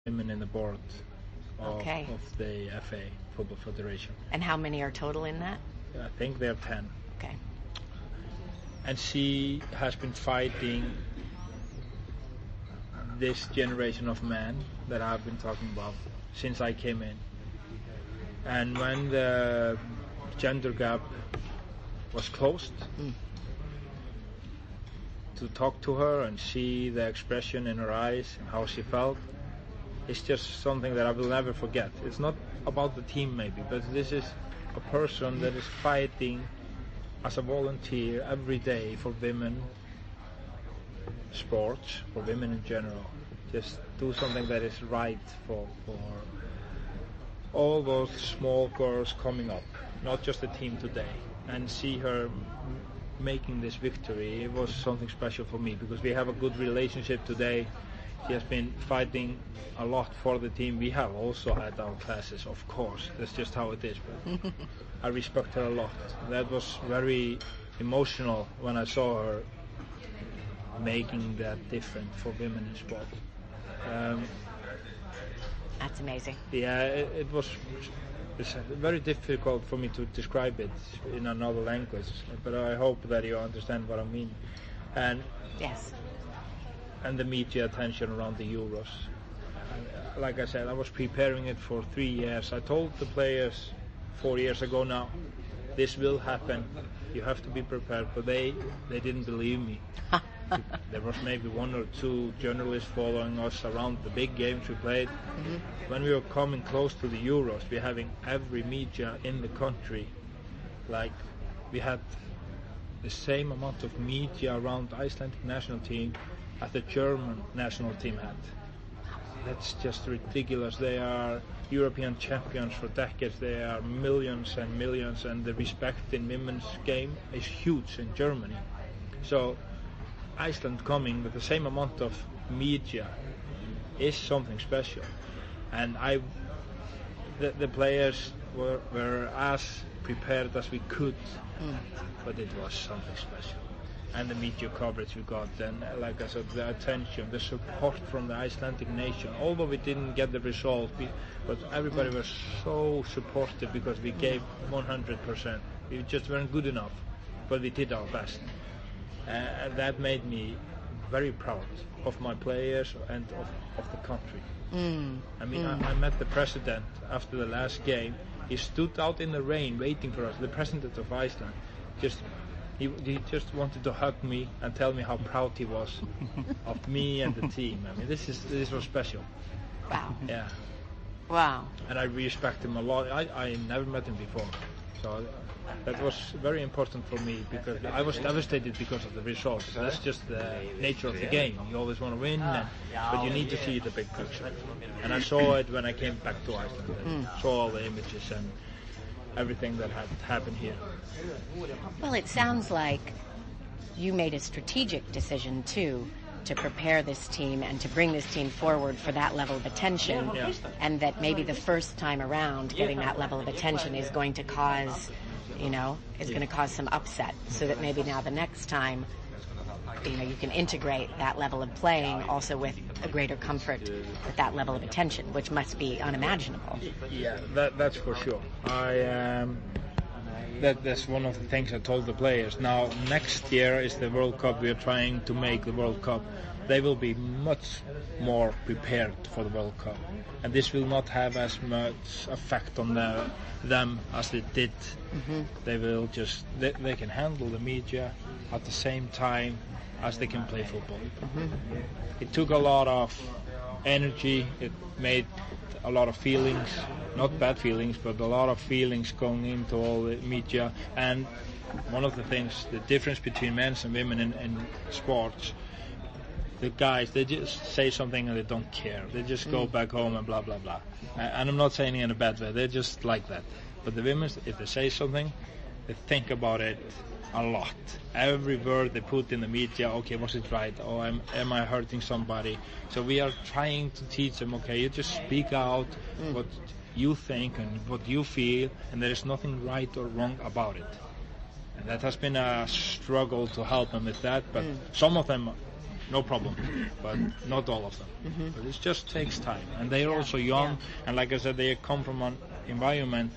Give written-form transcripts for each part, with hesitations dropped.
women in the board of Okay. the FA, Football Federation. And how many are total in that? I think there are 10. Okay. And she has been fighting this generation of men that I've been talking about since I came in. And when the gender gap was closed, to talk to her and see the expression in her eyes and how she felt, it's just something that I will never forget. It's not about the team maybe, but this is a person that is fighting as a volunteer every day for women sports, for women in general. Just do something that is right for all those small girls coming up, not just the team today. And see her making this victory, it was something special for me because we have a good relationship today. She has been fighting a lot for the team. We have also had our classes, of course. That's just how it is. But I respect her a lot. That was very emotional when I saw her making that difference for women in sport. That's amazing. Yeah, it's very difficult for me to describe it in another language, but I hope that you understand what I mean. And yes. And the media attention around the Euros. Like I said, I was preparing it for 3 years. I told the players 4 years ago now, this will happen. You have to be prepared. But they didn't believe me. There was maybe 1 or 2 journalists following us around the big games we played. When we were coming close to the Euros, we're having every media in the country. Like we had the same amount of media around the Icelandic national team as the German national team had. That's just ridiculous. They are European champions for decades. They are millions and millions, and the respect in women's game is huge in Germany. So Iceland coming with the same amount of media is something special. And the players were as prepared as we could, but it was something special. And the media coverage we got, and like I said, the attention, the support from the Icelandic nation. Although we didn't get the result, but everybody was so supportive because we gave 100%. We just weren't good enough, but we did our best. And that made me very proud of my players and of the country. I mean, I met the president after the last game. He stood out in the rain waiting for us, the president of Iceland. He just wanted to hug me and tell me how proud he was of me and the team. I mean, this was special. Wow. Yeah. Wow. And I respect him a lot. I never met him before, so that was very important for me because I was devastated because of the results. That's just the nature of the game. You always want to win, but you need to see the big picture. And I saw it when I came back to Iceland. I saw all the images and everything that had happened here. Well, it sounds like you made a strategic decision too to prepare this team and to bring this team forward for that level of attention, and that maybe the first time around getting that level of attention is going to cause, going to cause some upset, so that maybe now the next time, you can integrate that level of playing also with a greater comfort with that level of attention, which must be unimaginable. Yeah, that's for sure. That's one of the things I told the players. Now, next year is the World Cup. We are trying to make the World Cup. They will be much more prepared for the World Cup, and this will not have as much effect on them as it did. They will they can handle the media at the same time as they can play football. It took a lot of energy. It made a lot of feelings, not bad feelings, but a lot of feelings going into all the media. And one of the things, the difference between men and women in sports, the guys, they just say something and they don't care. They just go back home and blah, blah, blah. And I'm not saying it in a bad way. They're just like that. But the women, if they say something, they think about it a lot. Every word they put in the media, okay, was it right? Oh, am I hurting somebody? So we are trying to teach them, okay, you just speak out what you think and what you feel, and there is nothing right or wrong about it. And that has been a struggle to help them with that, but some of them no problem, but not all of them. But it just takes time, and they're also young, and like I said, they come from an environment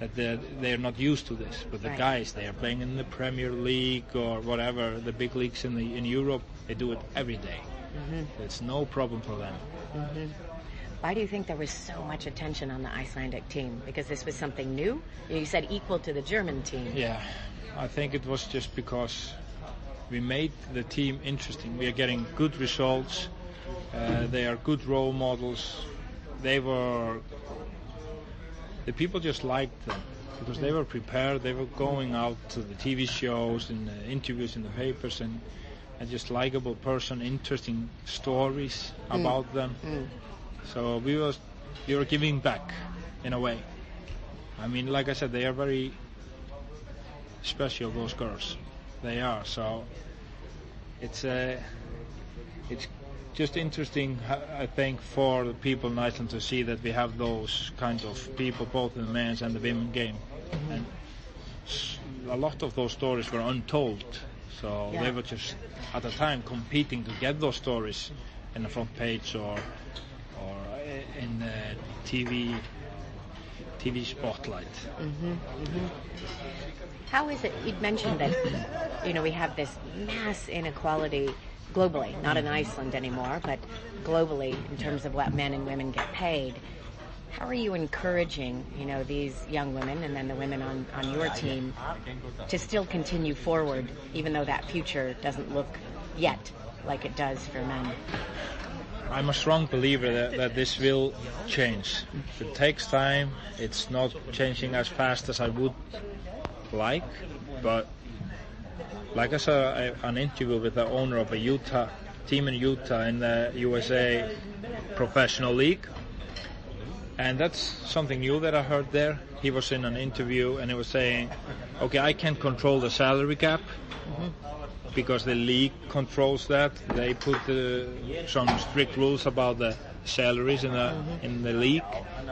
that they're not used to this. But the guys, they are playing in the Premier League or whatever, the big leagues in Europe, they do it every day. It's no problem for them. Why do you think there was so much attention on the Icelandic team? Because this was something new? You said equal to the German team. Yeah, I think it was just because we made the team interesting. We are getting good results. They are good role models. The people just liked them because they were prepared. They were going out to the TV shows and interviews in the papers, and just likable person, interesting stories about them. So we were giving back in a way. I mean, like I said, they are very special, those girls. They are. So it's just interesting, I think, for the people in Iceland to see that we have those kind of people, both in the men's and the women's game. And a lot of those stories were untold. So they were just, at the time, competing to get those stories in the front page or in the TV spotlight. How is it, you'd mentioned that, we have this mass inequality globally, not in Iceland anymore, but globally in terms of what men and women get paid. How are you encouraging, these young women and then the women on your team to still continue forward, even though that future doesn't look yet like it does for men? I'm a strong believer that this will change. It takes time. It's not changing as fast as I would like, but like I saw an interview with the owner of a team in Utah in the USA Professional League. And that's something new that I heard there. He was in an interview and he was saying, okay, I can't control the salary cap because the league controls that. They put some strict rules about the salaries in the league,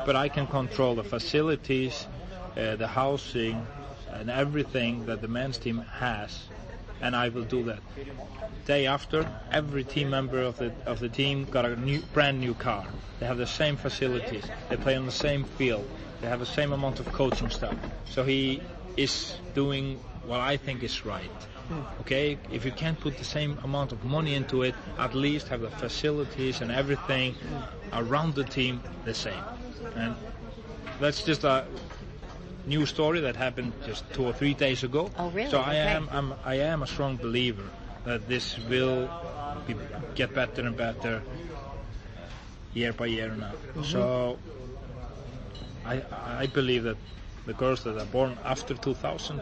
but I can control the facilities, the housing, and everything that the men's team has, and I will do that. Day after, every team member of the team got a brand new car. They have the same facilities. They play on the same field. They have the same amount of coaching staff. So he is doing what I think is right. Okay, if you can't put the same amount of money into it, at least have the facilities and everything around the team the same. And that's just a new story that happened just 2 or 3 days ago. Oh, really? So I am a strong believer that this will get better and better year by year now. So I believe that the girls that are born after 2000,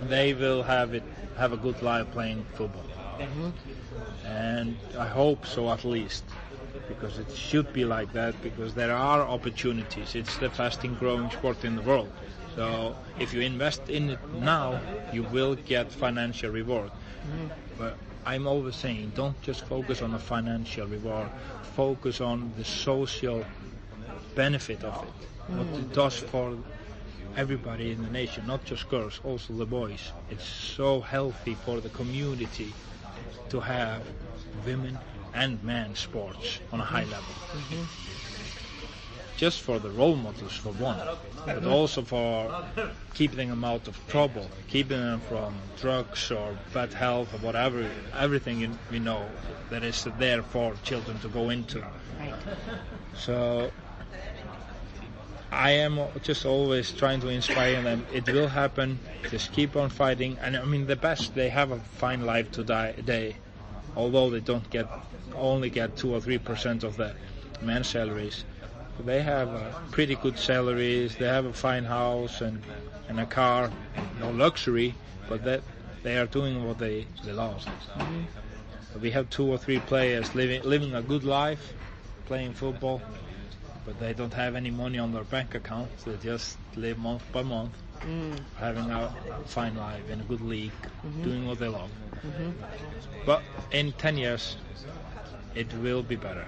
they will have a good life playing football. And I hope so, at least, because it should be like that, because there are opportunities. It's the fastest growing sport in the world. So if you invest in it now, you will get financial reward. But I'm always saying, don't just focus on the financial reward. Focus on the social benefit of it. What it does for everybody in the nation, not just girls, also the boys. It's so healthy for the community to have women and men sports on a high level. Just for the role models, for one, but also for keeping them out of trouble, keeping them from drugs or bad health or whatever, everything we know that is there for children to go into. Right. So I am just always trying to inspire them. It will happen. Just keep on fighting. And I mean, the best, they have a fine life today, although they only get 2 or 3% of the men's salaries. They have pretty good salaries. They have a fine house and a car. No luxury, but they are doing what they love. We have 2 or 3 players living a good life, playing football, but they don't have any money on their bank account. They just live month by month, having a fine life in a good league, doing what they love. But in 10 years, it will be better.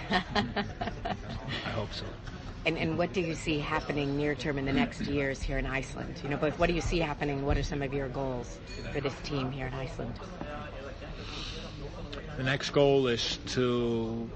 I hope so. And what do you see happening near term in the next years here in Iceland? But what do you see happening? What are some of your goals for this team here in Iceland? the next goal is to